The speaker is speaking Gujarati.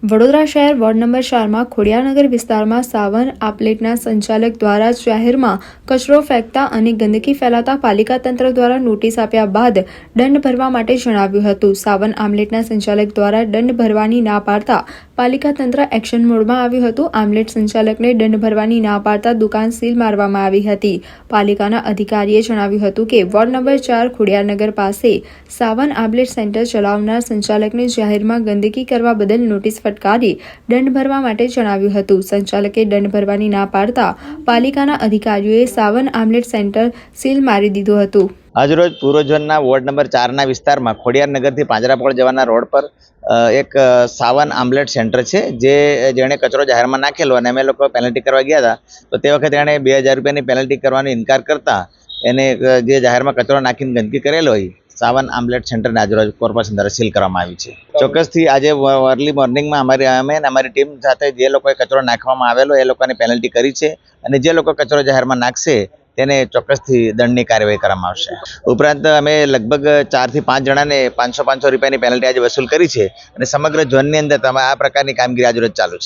વડોદરા શહેર વોર્ડ નંબર 4માં ખોડિયારનગર વિસ્તારમાં સાવન આઉટલેટના સંચાલક દ્વારા જાહેરમાં કચરો ફેંકતા અને ગંદકી ફેલાતા પાલિકા તંત્ર દ્વારા નોટિસ આપ્યા બાદ દંડ ભરવા માટે જણાવ્યું હતું। સાવન આઉટલેટના સંચાલક દ્વારા દંડ ભરવાની ના પાડતા પાલિકા તંત્ર એક્શન મોડમાં આવ્યું હતું। આઉટલેટ સંચાલકને દંડ ભરવાની ના પાડતા દુકાન સીલ મારવામાં આવી હતી। પાલિકાના અધિકારીએ જણાવ્યું હતું કે વોર્ડ નંબર 4 ખોડિયારનગર પાસે સાવન આઉટલેટ સેન્ટર ચલાવનાર સંચાલકને જાહેરમાં ગંદકી કરવા બદલ નોટિસ ફટકારી દંડ ભરવા માટે જણાવ્યું હતું। સંચાલકે દંડ ભરવાની ના પાડતા પાલિકાના અધિકારીઓએ સાવન આઉટલેટ સેન્ટર સીલ મારી દીધું હતું। આજરોજ પૂર્વ ઝોનના વોર્ડ નંબર 4ના વિસ્તારમાં ખોડિયારનગરથી પાંજરાપોળ જવાના રોડ પર એક સાવન આઉટલેટ સેન્ટર છે જેણે કચરો જાહેરમાં નાખેલો અને અમે લોકો પેનલ્ટી કરવા ગયા હતા તો તે વખતે એણે 2000 રૂપિયાની પેનલ્ટી કરવાનો ઇનકાર કરતા એને જે જાહેરમાં કચરો નાખીને ગંદકી કરેલો હોય સાવન આઉટલેટ સેન્ટરને આજરોજ કોર્પોરેશન દ્વારા સીલ કરવામાં આવી છે। ચોક્કસથી આજે અર્લી મોર્નિંગમાં અમારી ટીમ સાથે જે લોકોએ કચરો નાખવામાં આવેલો એ લોકોની પેનલ્ટી કરી છે અને જે લોકો કચરો જાહેરમાં નાખશે તેને ચોક્કસથી દંડની કાર્યવાહી કરવામાં આવશે। ઉપરાંત અમે લગભગ 4 થી 5 જણાને 500 રૂપિયાની પેનલ્ટી આજે વસૂલ કરી છે અને સમગ્ર ઝોનની અંદર આ પ્રકારની કામગીરી આજરોજ ચાલુ છે।